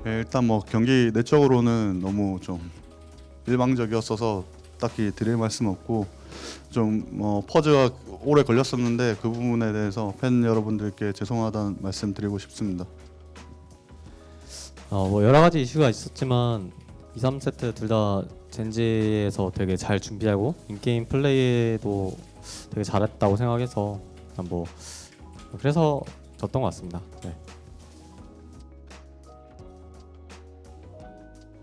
일단 뭐 경기 내적으로는 너무 좀 일방적이었어서 딱히 드릴 말씀 없고 좀 퍼즈가 오래 걸렸었는데 그 부분에 대해서 팬 여러분들께 죄송하다는 말씀 드리고 싶습니다. 뭐 여러 가지 이슈가 있었지만 2, 3세트 둘 다 젠지에서 되게 잘 준비하고 인게임 플레이도 되게 잘했다고 생각해서 뭐 그래서 졌던 것 같습니다. 네.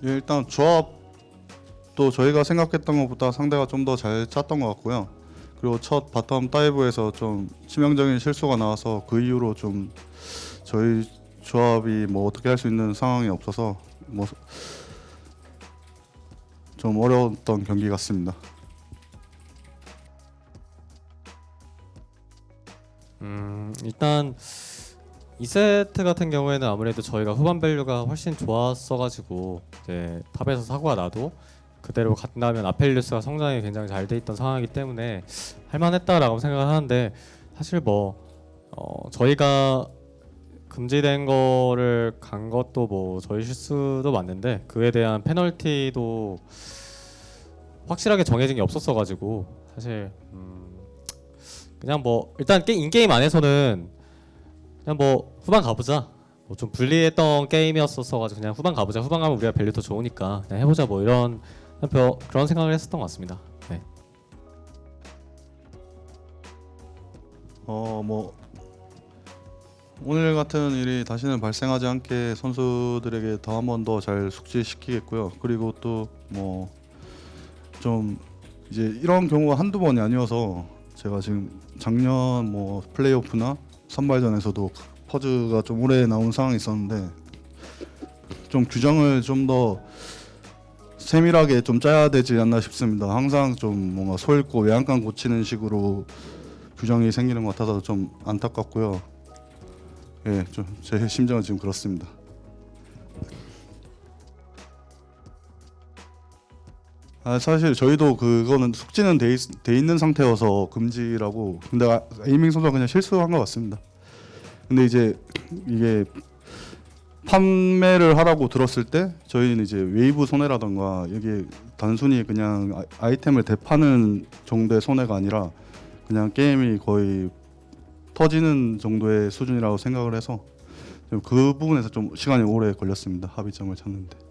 일단 조합도 저희가 생각했던 것보다 상대가 좀 더 잘 짰던 것 같고요. 그리고 첫 바텀 다이브에서 좀 치명적인 실수가 나와서 그 이후로 좀 저희 조합이 뭐 어떻게 할 수 있는 상황이 없어서 뭐 좀 어려웠던 경기 같습니다. 일단 2세트 같은 경우에는 아무래도 저희가 후반 밸류가 훨씬 좋았어가지고 이제 탑에서 사고가 나도 그대로 간다면 아펠리우스가 성장이 굉장히 잘 돼 있던 상황이기 때문에 할만했다라고 생각을 하는데 사실 뭐 저희가 금지된 거를 간 것도 뭐 저희 실수도 맞는데 그에 대한 페널티도 확실하게 정해진 게 없었어가지고 사실 그냥 뭐 일단 인게임 안에서는 그냥 뭐 후반 가보자 뭐 좀 불리했던 게임이었어가지고 그냥 후반 가보자 후반 가면 우리가 밸류 더 좋으니까 그냥 해보자 뭐 이런 그런 생각을 했었던 것 같습니다. 네. 뭐 오늘 같은 일이 다시는 발생하지 않게 선수들에게 더 한 번 더 잘 숙지시키겠고요. 그리고 또 뭐 좀 이제 이런 경우가 한두 번이 아니어서 제가 지금 작년 뭐 플레이오프나 선발전에서도 퍼즈가 좀 오래 나온 상황이 있었는데 좀 규정을 좀 더 세밀하게 좀 짜야 되지 않나 싶습니다. 항상 좀 뭔가 소잃고 외양간 고치는 식으로 규정이 생기는 것 같아서 좀 안타깝고요. 예, 좀 제 심정은 지금 그렇습니다. 사실 저희도 그거는 숙지는 돼 있는 상태여서 금지라고. 근데 에이밍 선수가 그냥 실수한 것 같습니다. 근데 이제 이게 판매를 하라고 들었을 때 저희는 이제 웨이브 손해라던가 이게 단순히 그냥 아이템을 되파는 정도의 손해가 아니라 그냥 게임이 거의 터지는 정도의 수준이라고 생각을 해서 그 부분에서 좀 시간이 오래 걸렸습니다. 합의점을 찾는데.